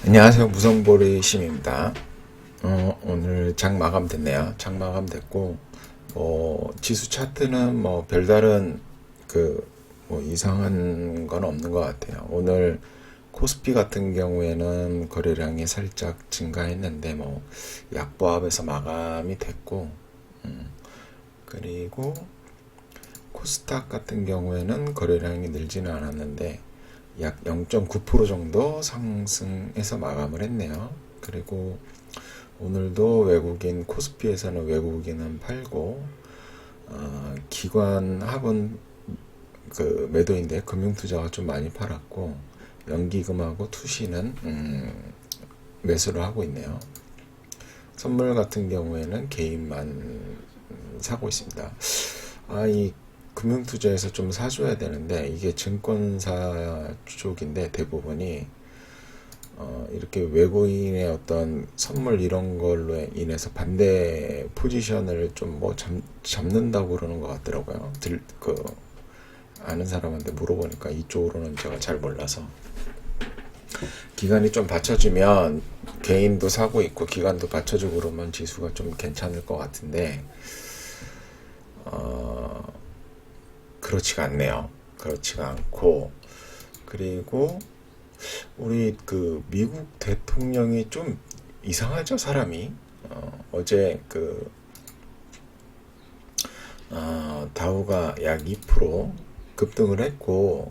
안녕하세요. 무성보리 심입니다. 오늘 장 마감됐네요. 장 마감됐고, 지수 차트는 별다른 이상한 건 없는 것 같아요. 오늘 코스피 같은 경우에는 거래량이 살짝 증가했는데, 약보합에서 마감이 됐고, 그리고 코스닥 같은 경우에는 거래량이 늘지는 않았는데, 약 0.9% 정도 상승해서 마감을 했네요. 그리고 오늘도 외국인 코스피에서는 외국인은 팔고 기관 합은 매도인데 금융투자가 좀 많이 팔았고 연기금하고 투시는 매수를 하고 있네요. 선물 같은 경우에는 개인만 사고 있습니다. 이 금융투자에서 좀 사줘야 되는데 이게 증권사 쪽인데 대부분이 이렇게 외국인의 어떤 선물 이런 걸로 인해서 반대 포지션을 좀 잡는다고 그러는 것 같더라고요. 아는 사람한테 물어보니까 이쪽으로는 제가 잘 몰라서 기관이 좀 받쳐주면 개인도 사고 있고 기관도 받쳐주고 그러면 지수가 좀 괜찮을 것 같은데 그렇지가 않네요. 그렇지가 않고 그리고 우리 미국 대통령이 좀 이상하죠, 사람이. 어제 다우가 약 2% 급등을 했고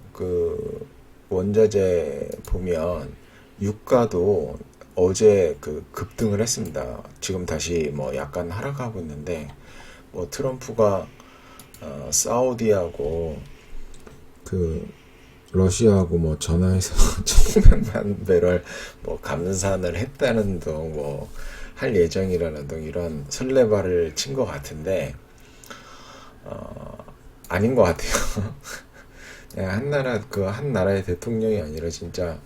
원자재 보면 유가도 어제 급등을 했습니다. 지금 다시 약간 하락하고 있는데 트럼프가 사우디하고 러시아하고 전화해서 1,500만 배럴 감산을 했다는 등 할 예정이라는 등 이런 설레발을 친 것 같은데 아닌 것 같아요. 한 나라의 대통령이 아니라 진짜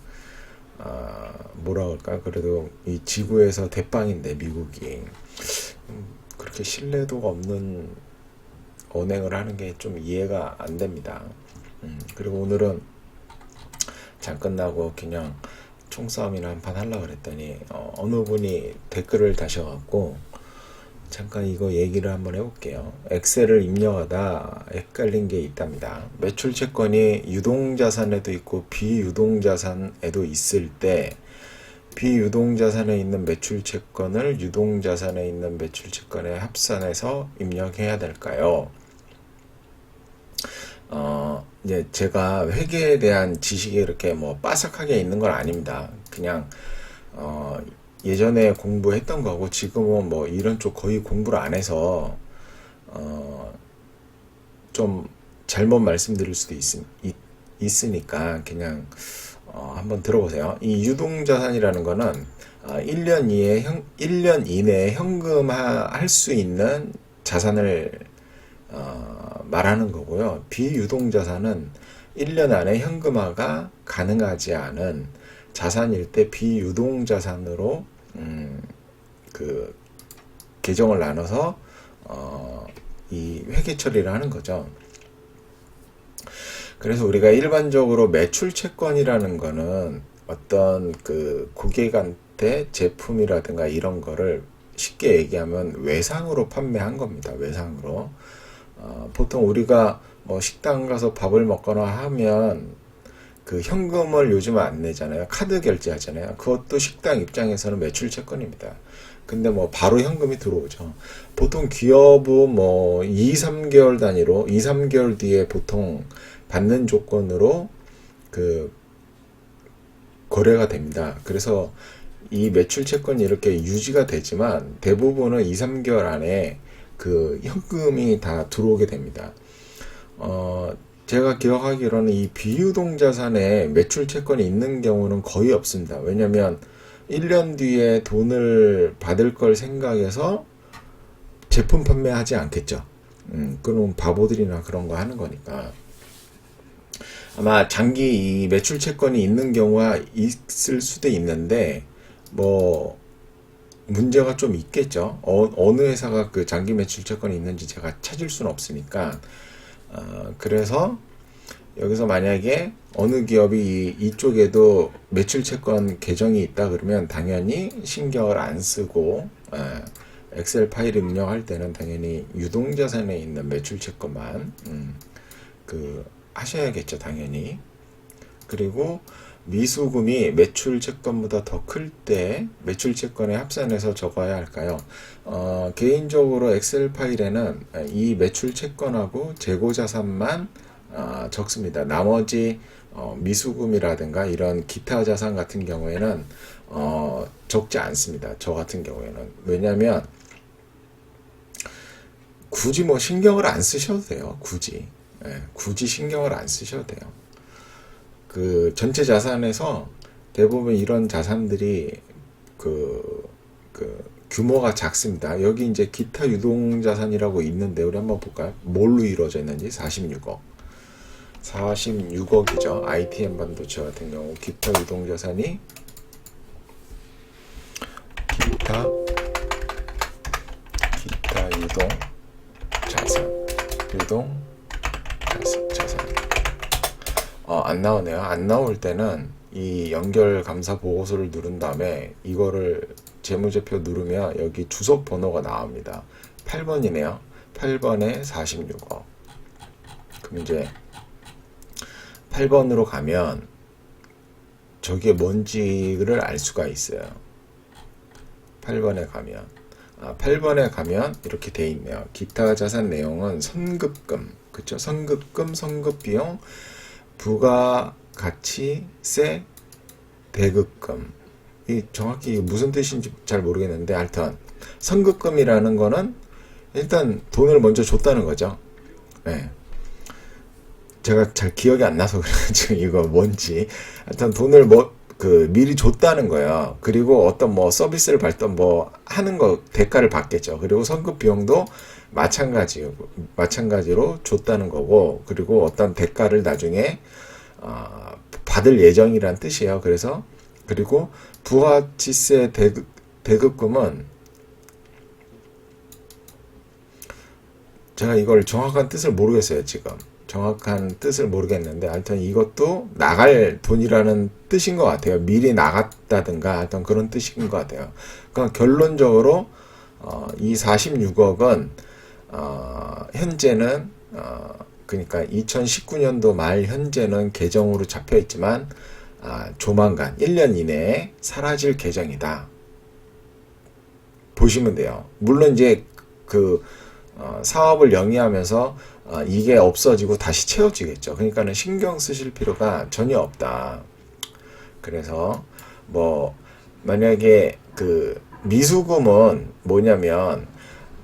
뭐라 그럴까 그래도 이 지구에서 대빵인데 미국이 그렇게 신뢰도가 없는 언행을 하는 게 좀 이해가 안 됩니다. 그리고 오늘은 장 끝나고 그냥 총싸움이나 한판 하려고 그랬더니 어느 분이 댓글을 다셔갖고 잠깐 이거 얘기를 한번 해볼게요. 엑셀을 입력하다 헷갈린 게 있답니다. 매출 채권이 유동자산에도 있고 비유동자산에도 있을 때 비유동자산에 있는 매출 채권을 유동자산에 있는 매출 채권에 합산해서 입력해야 될까요? 이제 제가 회계에 대한 지식이 이렇게 빠삭하게 있는 건 아닙니다. 그냥 예전에 공부했던 거고 지금은 이런 쪽 거의 공부를 안 해서 좀 잘못 말씀드릴 수도 있으니까 그냥 한번 들어보세요. 이 유동자산이라는 거는 1년 이내에 현금화할 수 있는 자산을 말하는 거고요. 비유동자산은 1년 안에 현금화가 가능하지 않은 자산일 때 비유동자산으로 계정을 나눠서 이 회계 처리를 하는 거죠. 그래서 우리가 일반적으로 매출 채권이라는 거는 어떤 고객한테 제품이라든가 이런 거를 쉽게 얘기하면 외상으로 판매한 겁니다. 외상으로. 보통 우리가 식당 가서 밥을 먹거나 하면 현금을 요즘은 안 내잖아요. 카드 결제하잖아요. 그것도 식당 입장에서는 매출 채권입니다. 근데 바로 현금이 들어오죠. 보통 기업은 2, 3개월 단위로 2, 3개월 뒤에 보통 받는 조건으로 거래가 됩니다. 그래서 이 매출 채권이 이렇게 유지가 되지만 대부분은 2, 3개월 안에 현금이 다 들어오게 됩니다. 제가 기억하기로는 이 비유동 자산에 매출 채권이 있는 경우는 거의 없습니다. 왜냐면 1년 뒤에 돈을 받을 걸 생각해서 제품 판매하지 않겠죠. 그럼 바보들이나 그런 거 하는 거니까. 아마 장기 이 매출 채권이 있는 경우가 있을 수도 있는데, 문제가 좀 있겠죠. 어느 회사가 장기 매출 채권이 있는지 제가 찾을 수는 없으니까. 그래서 여기서 만약에 어느 기업이 이쪽에도 매출 채권 계정이 있다 그러면 당연히 신경을 안 쓰고 엑셀 파일 입력할 때는 당연히 유동자산에 있는 매출 채권만 하셔야겠죠, 당연히. 그리고 미수금이 매출 채권보다 더 클 때 매출 채권에 합산해서 적어야 할까요? 개인적으로 엑셀 파일에는 이 매출 채권하고 재고 자산만 적습니다. 나머지 미수금이라든가 이런 기타 자산 같은 경우에는 적지 않습니다. 저 같은 경우에는. 왜냐하면 굳이 뭐 신경을 안 쓰셔도 돼요. 굳이 신경을 안 쓰셔도 돼요. 그 전체 자산에서 대부분 이런 자산들이 규모가 작습니다. 여기 이제 기타 유동자산이라고 있는데 우리 한번 볼까요? 뭘로 이루어져 있는지. 46억이죠. ITM 반도체 같은 경우 기타 유동자산이 기타 유동자산 안 나오네요. 안 나올 때는 이 연결 감사 보고서를 누른 다음에 이거를 재무제표 누르면 여기 주석 번호가 나옵니다. 8번이네요. 8번에 46억. 그럼 이제 8번으로 가면 저게 뭔지를 알 수가 있어요. 8번에 가면 이렇게 돼 있네요. 기타 자산 내용은 선급금, 그쵸? 선급금, 선급비용, 부가가치세, 대급금. 이 정확히 무슨 뜻인지 잘 모르겠는데 하여튼 선급금이라는 거는 일단 돈을 먼저 줬다는 거죠. 네. 제가 잘 기억이 안 나서 그래가지고 이거 뭔지 하여튼 돈을 미리 줬다는 거예요. 그리고 어떤 서비스를 받던 하는 거 대가를 받겠죠. 그리고 선급 비용도 마찬가지로 줬다는 거고, 그리고 어떤 대가를 나중에 받을 예정이란 뜻이에요. 그리고 부가치세 대급금은 제가 이걸 정확한 뜻을 모르겠어요. 지금 정확한 뜻을 모르겠는데 하여튼 이것도 나갈 돈이라는 뜻인 것 같아요. 미리 나갔다든가 하여튼 그런 뜻인 것 같아요. 그러니까 결론적으로 이 46억은 현재는 그러니까 2019년도 말 현재는 계정으로 잡혀 있지만 조만간 1년 이내에 사라질 계정이다. 보시면 돼요. 물론 이제 사업을 영위하면서 이게 없어지고 다시 채워지겠죠. 그러니까는 신경 쓰실 필요가 전혀 없다. 그래서 만약에 미수금은 뭐냐면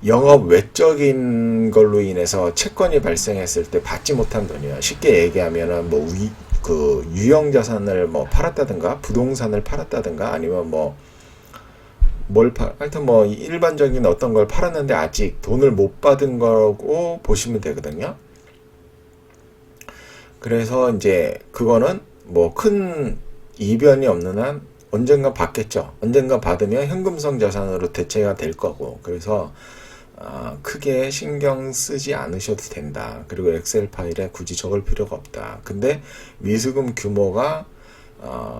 영업 외적인 걸로 인해서 채권이 발생했을 때 받지 못한 돈이에요. 쉽게 얘기하면은 유형자산을 팔았다든가 부동산을 팔았다든가 아니면 하여튼 일반적인 어떤 걸 팔았는데 아직 돈을 못 받은 거고 보시면 되거든요. 그래서 이제 그거는 큰 이변이 없는 한 언젠가 받겠죠. 언젠가 받으면 현금성 자산으로 대체가 될 거고, 그래서 크게 신경 쓰지 않으셔도 된다. 그리고 엑셀 파일에 굳이 적을 필요가 없다. 근데 미수금 규모가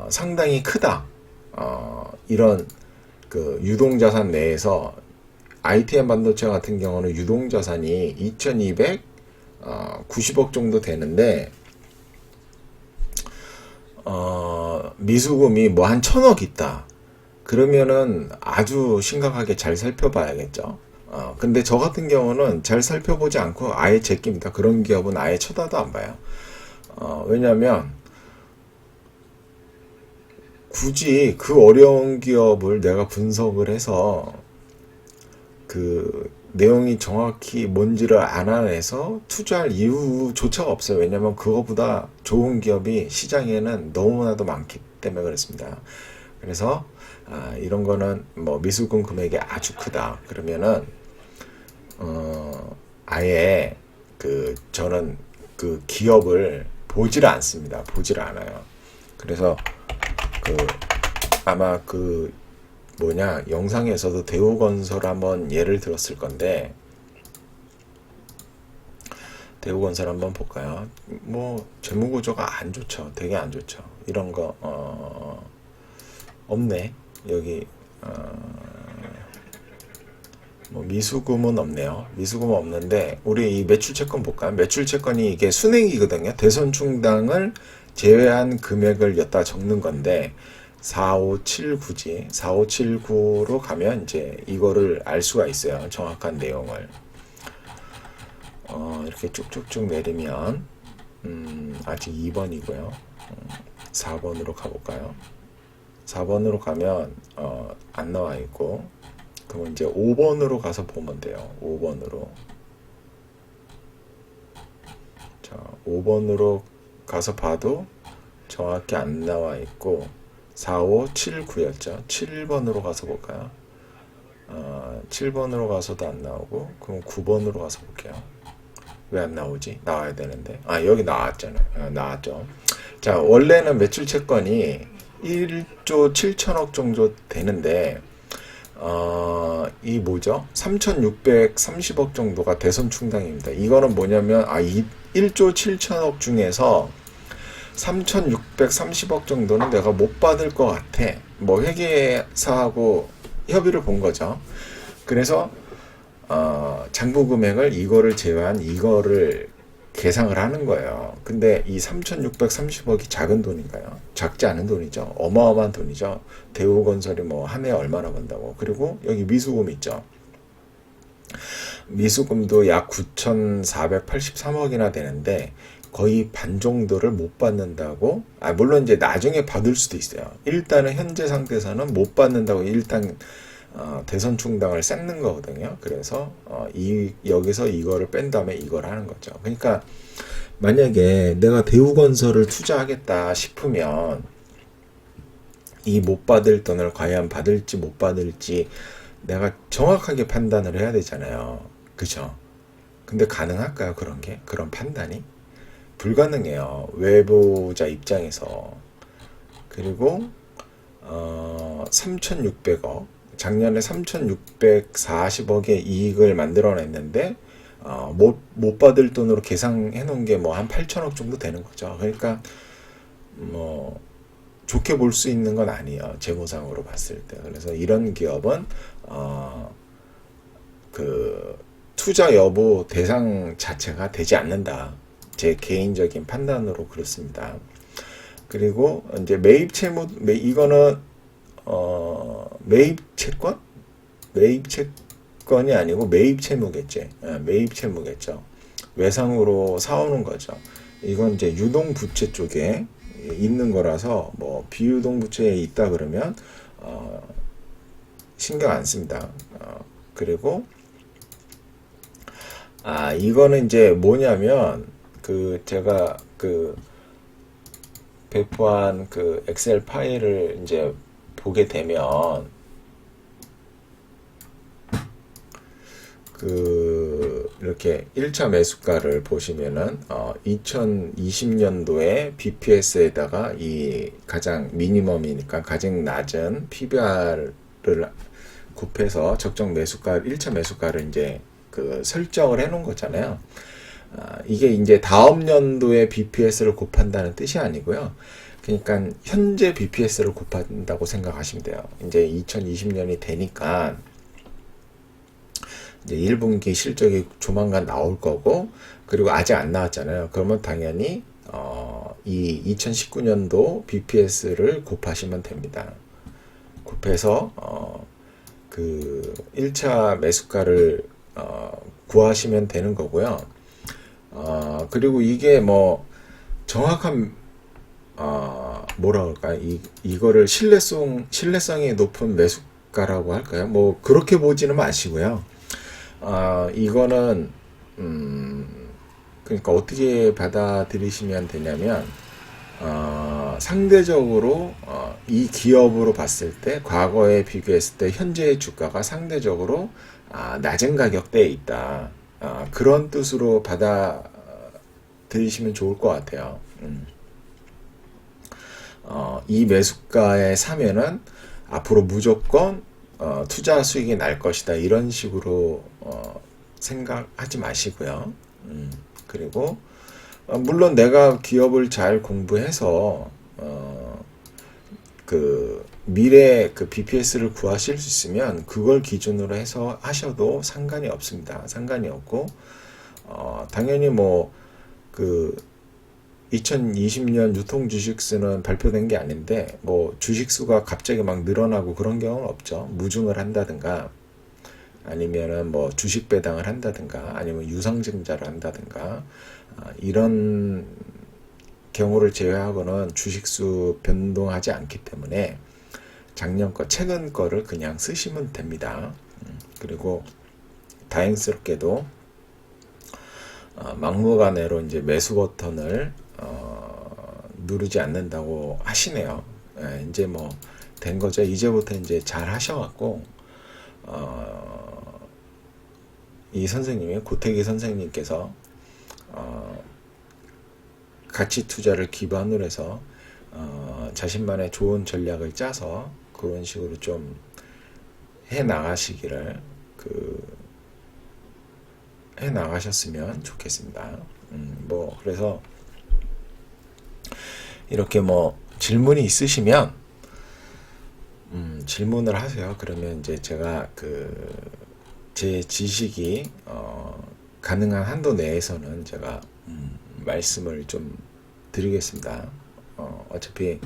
상당히 크다. 이런 유동자산 내에서 ITM 반도체 같은 경우는 유동자산이 2290억 정도 되는데 미수금이 한 1000억 있다. 그러면은 아주 심각하게 잘 살펴봐야겠죠. 근데 저 같은 경우는 잘 살펴보지 않고 아예 제낍니다. 그런 기업은 아예 쳐다도 안 봐요. 왜냐면 굳이 그 어려운 기업을 내가 분석을 해서 내용이 정확히 뭔지를 알아내서 투자할 이유조차가 없어요. 왜냐면 그거보다 좋은 기업이 시장에는 너무나도 많기 때문에 그렇습니다. 그래서 이런 거는 미수금 금액이 아주 크다. 그러면은 아예 저는 기업을 보지를 않습니다. 보지를 않아요. 그래서 아마 영상에서도 대우건설 한번 예를 들었을 건데 대우건설 한번 볼까요? 뭐 재무구조가 안 좋죠. 되게 안 좋죠. 이런 거 없네. 여기 뭐 미수금은 없네요. 미수금은 없는데 우리 이 매출채권 볼까요? 매출채권이 이게 순행이거든요. 대손충당을 제외한 금액을 여기다 적는 건데 4579지. 4579로 가면 이제 이거를 알 수가 있어요. 정확한 내용을. 이렇게 쭉쭉쭉 내리면 아직 2번이고요. 4번으로 가볼까요? 4번으로 가면 안 나와 있고, 그럼 이제 5번으로 가서 보면 돼요. 5번으로. 자, 5번으로 가서 봐도 정확히 안 나와 있고 4579였죠. 7번으로 가서 볼까요? 7번으로 가서도 안 나오고, 그럼 9번으로 가서 볼게요. 왜 안 나오지? 나와야 되는데. 여기 나왔잖아요. 나왔죠. 자, 원래는 매출 채권이 1조 7천억 정도 되는데, 이 뭐죠? 3,630억 정도가 대선 충당입니다. 이거는 뭐냐면, 1조 7천억 중에서 3,630억 정도는 내가 못 받을 것 같아. 뭐 회계사하고 협의를 본 거죠. 그래서 장부 금액을 이거를 제외한 이거를 계상을 하는 거예요. 근데 이 3,630억이 작은 돈인가요? 작지 않은 돈이죠. 어마어마한 돈이죠. 대우건설이 뭐 한 해에 얼마나 번다고. 그리고 여기 미수금 있죠. 미수금도 약 9,483억이나 되는데 거의 반 정도를 못 받는다고. 물론 이제 나중에 받을 수도 있어요. 일단은 현재 상태에서는 못 받는다고 일단 대선 충당을 쌓는 거거든요. 그래서 여기서 이거를 뺀 다음에 이걸 하는 거죠. 그러니까 만약에 내가 대우건설을 투자하겠다 싶으면 이 못 받을 돈을 과연 받을지 못 받을지 내가 정확하게 판단을 해야 되잖아요. 그죠? 근데 가능할까요? 그런 게? 그런 판단이? 불가능해요. 외부자 입장에서. 그리고 3,600억, 작년에 3,640억의 이익을 만들어냈는데 못 받을 돈으로 계상해 놓은 게 뭐 한 8천억 정도 되는 거죠. 그러니까 뭐 좋게 볼 수 있는 건 아니에요. 재무상으로 봤을 때. 그래서 이런 기업은 그 투자 여부 대상 자체가 되지 않는다. 제 개인적인 판단으로 그렇습니다. 그리고 이제 매입 채무, 이거는 매입 채권? 매입 채권이 아니고 매입 채무겠지. 매입 채무겠죠. 외상으로 사오는 거죠. 이건 이제 유동 부채 쪽에 있는 거라서 뭐 비유동 부채에 있다 그러면 신경 안 씁니다. 그리고 이거는 이제 뭐냐면 제가 배포한 엑셀 파일을 이제 보게 되면 이렇게 1차 매수가를 보시면은 2020년도에 BPS에다가 이 가장 미니멈이니까 가장 낮은 PBR을 곱해서 적정 매수가 1차 매수가를 이제 설정을 해 놓은 거잖아요. 이게 이제 다음 연도에 BPS를 곱한다는 뜻이 아니고요. 그러니까 현재 BPS를 곱한다고 생각하시면 돼요. 이제 2020년이 되니까 이제 1분기 실적이 조만간 나올 거고, 그리고 아직 안 나왔잖아요. 그러면 당연히 이 2019년도 BPS를 곱하시면 됩니다. 곱해서 1차 매수가를 구하시면 되는 거고요. 그리고 이게 뭐 정확한 뭐라 그럴까, 이거를 신뢰성이 높은 매수가라고 할까요? 뭐 그렇게 보지는 마시고요. 이거는 그러니까 어떻게 받아들이시면 되냐면 상대적으로 이 기업으로 봤을 때 과거에 비교했을 때 현재의 주가가 상대적으로 낮은 가격대에 있다. 그런 뜻으로 받아들이시면 좋을 것 같아요. 이 매수가에 사면은 앞으로 무조건 투자 수익이 날 것이다. 이런 식으로 생각하지 마시고요. 그리고 물론 내가 기업을 잘 공부해서 그 미래 그 BPS를 구하실 수 있으면 그걸 기준으로 해서 하셔도 상관이 없습니다. 상관이 없고 당연히 뭐 그 2020년 유통 주식수는 발표된 게 아닌데 뭐 주식수가 갑자기 막 늘어나고 그런 경우는 없죠. 무증을 한다든가 아니면은 뭐 주식 배당을 한다든가 아니면 유상증자를 한다든가 이런 경우를 제외하고는 주식수 변동하지 않기 때문에 작년 거 최근 거를 그냥 쓰시면 됩니다. 그리고 다행스럽게도 막무가내로 이제 매수 버튼을 누르지 않는다고 하시네요. 이제 뭐 된 거죠. 이제부터 이제 잘 하셔갖고 이 선생님이 고태기 선생님께서 가치 투자를 기반으로 해서 자신만의 좋은 전략을 짜서 그런 식으로 좀 해 나가시기를 해 나가셨으면 좋겠습니다. 뭐 그래서 이렇게 뭐 질문이 있으시면 질문을 하세요. 그러면 이제 제가 제 지식이 가능한 한도 내에서는 제가 말씀을 좀 드리겠습니다. 어차피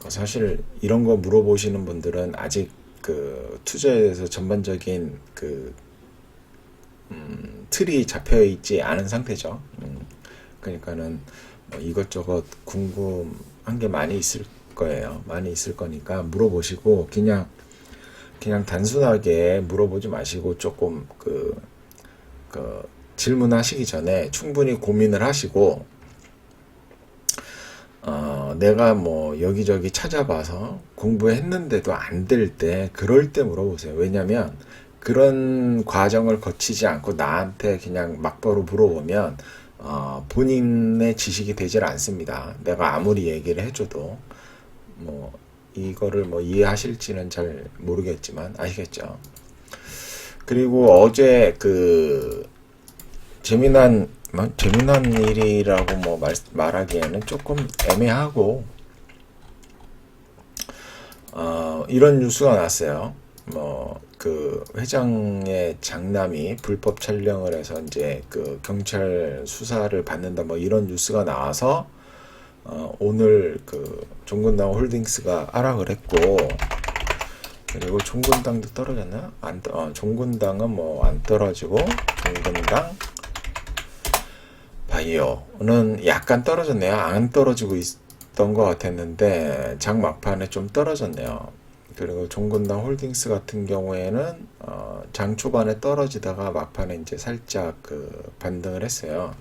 사실 이런 거 물어보시는 분들은 아직 그 투자에 대해서 전반적인 틀이 잡혀 있지 않은 상태죠. 그러니까는 뭐 이것저것 궁금한 게 많이 있을 거예요. 많이 있을 거니까 물어보시고 그냥 단순하게 물어보지 마시고 조금 질문하시기 전에 충분히 고민을 하시고 내가 뭐 여기저기 찾아봐서 공부했는데도 안 될 때 그럴 때 물어보세요. 왜냐면 그런 과정을 거치지 않고 나한테 그냥 막바로 물어보면 본인의 지식이 되질 않습니다. 내가 아무리 얘기를 해줘도 뭐 이거를 뭐 이해하실지는 잘 모르겠지만 아시겠죠. 그리고 어제 재미난 일이라고 뭐 말하기에는 조금 애매하고 이런 뉴스가 났어요. 뭐 회장의 장남이 불법 촬영을 해서 이제 경찰 수사를 받는다 뭐 이런 뉴스가 나와서 오늘 종군당 홀딩스가 하락을 했고 그리고 종군당도 떨어졌나? 종군당은 뭐 안 떨어지고 종군당 바이오는 약간 떨어졌네요. 안 떨어지고 있던 것 같았는데 장 막판에 좀 떨어졌네요. 그리고 종군당 홀딩스 같은 경우에는 장 초반에 떨어지다가 막판에 이제 살짝 반등을 했어요.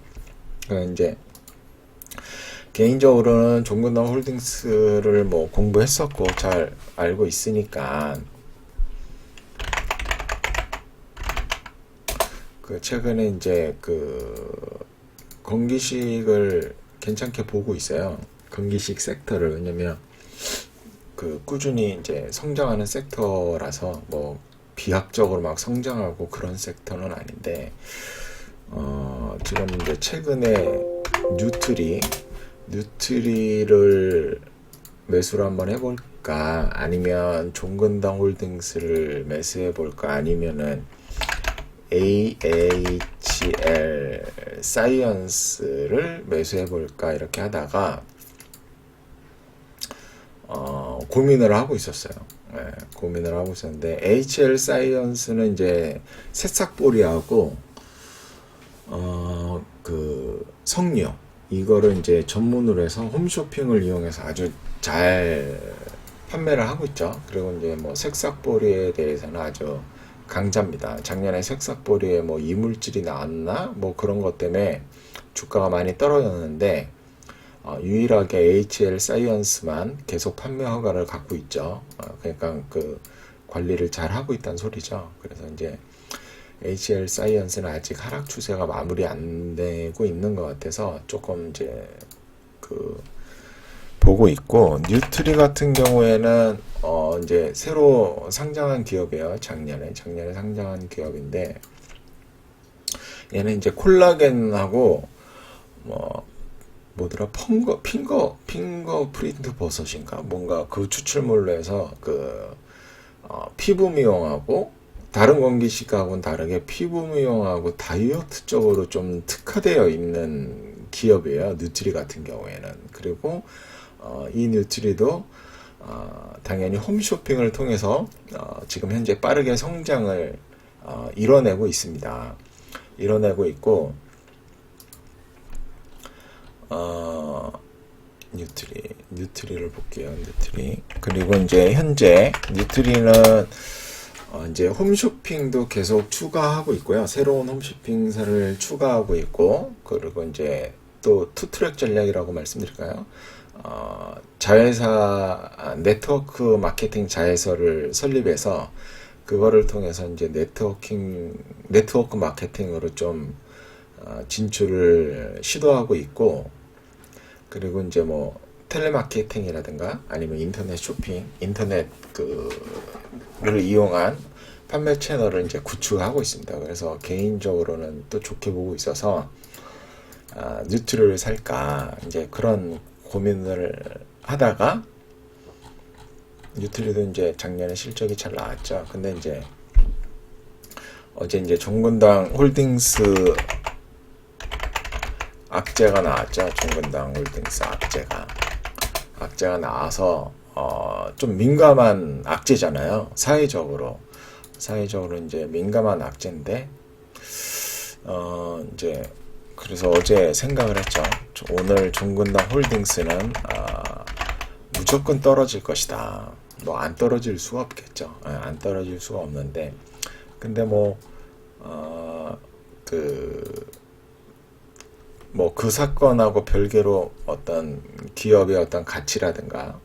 이제 개인적으로는 종군당 홀딩스를 뭐 공부했었고 잘 알고 있으니까 최근에 이제 건기식을 괜찮게 보고 있어요. 건기식 섹터를. 왜냐면 꾸준히 이제 성장하는 sek터라서 뭐 비약적으로 막 성장하고 그런 섹터는 아닌데 지금 이제 최근에 뉴트리를 매수를 한번 해볼까 아니면 종근당 홀딩스를 매수해볼까 아니면은 AHL 사이언스를 매수해볼까 이렇게 하다가 고민을 하고 있었어요. 고민을 하고 있었는데 HL 사이언스는 이제 새싹보리하고 석류 이거를 이제 전문으로 해서 홈쇼핑을 이용해서 아주 잘 판매를 하고 있죠. 그리고 이제 뭐 새싹보리에 대해서는 아주 강자입니다. 작년에 새싹보리에 뭐 이물질이 나왔나 뭐 그런 것 때문에 주가가 많이 떨어졌는데 유일하게 HL 사이언스만 계속 판매 허가를 갖고 있죠. 그러니까 관리를 잘 하고 있다는 소리죠. 그래서 이제 HL 사이언스는 아직 하락 추세가 마무리 안 되고 있는 것 같아서 조금 이제 보고 있고 뉴트리 같은 경우에는 이제 새로 상장한 기업이에요. 작년에 상장한 기업인데 얘는 이제 콜라겐하고 뭐더라 핑거 프린트 버섯인가 뭔가 그 추출물로 해서 피부 미용하고 다른 건기식하고는 다르게 피부 미용하고 다이어트 쪽으로 좀 특화되어 있는 기업이에요. 뉴트리 같은 경우에는. 그리고 이 뉴트리도 당연히 홈쇼핑을 통해서 지금 현재 빠르게 성장을 이뤄내고 있습니다. 이뤄내고 있고 뉴트리를 볼게요. 뉴트리. 그리고 이제 현재 뉴트리는 이제 홈쇼핑도 계속 추가하고 있고요. 새로운 홈쇼핑사를 추가하고 있고, 그리고 이제 또 투트랙 전략이라고 말씀드릴까요? 자회사 네트워크 마케팅 자회사를 설립해서 그거를 통해서 이제 네트워크 마케팅으로 좀 진출을 시도하고 있고, 그리고 이제 뭐 텔레마케팅이라든가 아니면 인터넷 쇼핑, 인터넷 를 이용한 판매 채널을 이제 구축하고 있습니다. 그래서 개인적으로는 또 좋게 보고 있어서 뉴트리를 살까 이제 그런 고민을 하다가 뉴트리도 이제 작년에 실적이 잘 나왔죠. 근데 이제 어제 이제 종근당 홀딩스 악재가 나왔죠. 종근당 홀딩스 악재가 나와서 좀 민감한 악재잖아요. 사회적으로 이제 민감한 악재인데 이제 그래서 어제 생각을 했죠. 오늘 종근당 홀딩스는 무조건 떨어질 것이다. 뭐 안 떨어질 수가 없겠죠. 안 떨어질 수가 없는데 근데 그 사건하고 별개로 어떤 기업의 어떤 가치라든가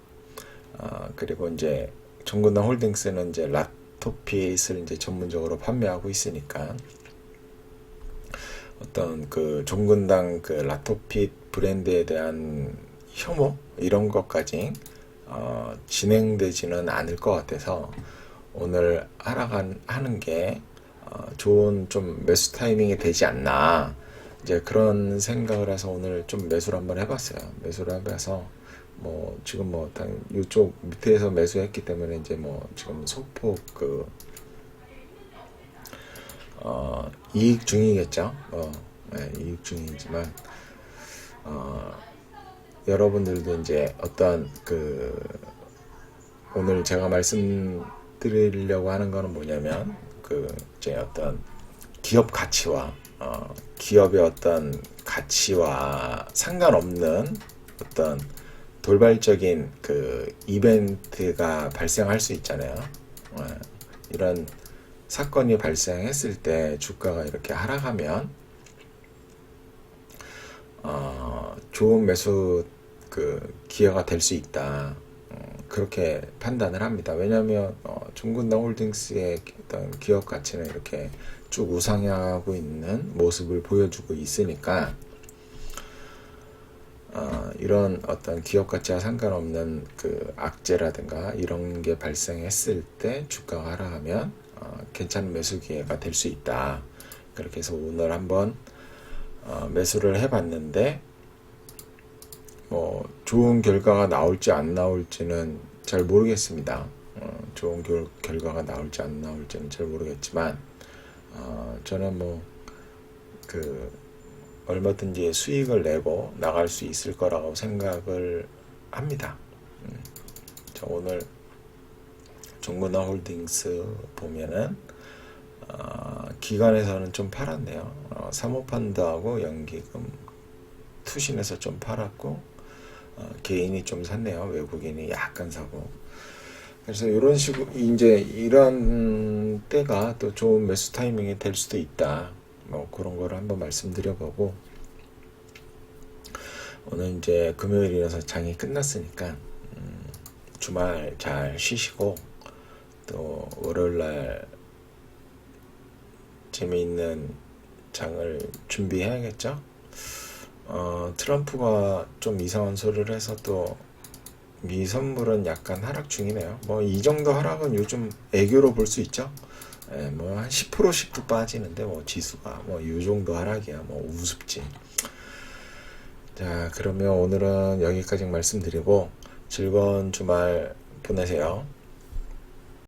그리고 이제 종근당 홀딩스는 이제 라토핏을 이제 전문적으로 판매하고 있으니까 어떤 그 종근당 그 라토핏 브랜드에 대한 혐오 이런 것까지 진행되지는 않을 것 같아서 오늘 하는 게 좋은 좀 매수 타이밍이 되지 않나 이제 그런 생각을 해서 오늘 좀 매수를 한번 해봤어요. 매수를 해봐서 지금 이쪽 밑에서 매수했기 때문에 이제 지금 소폭 이익 중이겠죠. 네, 이익 중이지만 여러분들도 이제 어떤 오늘 제가 말씀드리려고 하는 거는 뭐냐면 이제 어떤 기업 가치와 기업의 어떤 가치와 상관없는 어떤 돌발적인 이벤트가 발생할 수 있잖아요. 이런 사건이 발생했을 때 주가가 이렇게 하락하면 좋은 매수 기회가 될 수 있다. 그렇게 판단을 합니다. 왜냐하면 종근당 홀딩스의 어떤 기업 가치는 이렇게 쭉 우상향하고 있는 모습을 보여주고 있으니까 이런 어떤 기업 가치와 상관없는 악재라든가 이런 게 발생했을 때 주가가 하락하면 괜찮은 매수 기회가 될 수 있다. 그렇게 해서 오늘 한번 매수를 해봤는데 좋은 결과가 나올지 안 나올지는 잘 모르겠습니다. 좋은 결과가 나올지 안 나올지는 잘 모르겠지만 저는 얼마든지 수익을 내고 나갈 수 있을 거라고 생각을 합니다. 오늘 종근당 홀딩스 보면은 기관에서는 좀 팔았네요. 사모펀드하고 연기금 투신에서 좀 팔았고 개인이 좀 샀네요. 외국인이 약간 사고. 그래서 이런 식으로 이제 이런 때가 또 좋은 매수 타이밍이 될 수도 있다. 그런 거를 한번 말씀드려보고 오늘 이제 금요일이라서 장이 끝났으니까 주말 잘 쉬시고 또 월요일날 재미있는 장을 준비해야겠죠. 트럼프가 좀 이상한 소리를 해서 또 미 선물은 약간 하락 중이네요. 이 정도 하락은 요즘 애교로 볼 수 있죠. 뭐 한 10%씩도 빠지는데 뭐 지수가 뭐 이 정도 하락이야 뭐 우습지. 자, 그러면 오늘은 여기까지 말씀드리고 즐거운 주말 보내세요.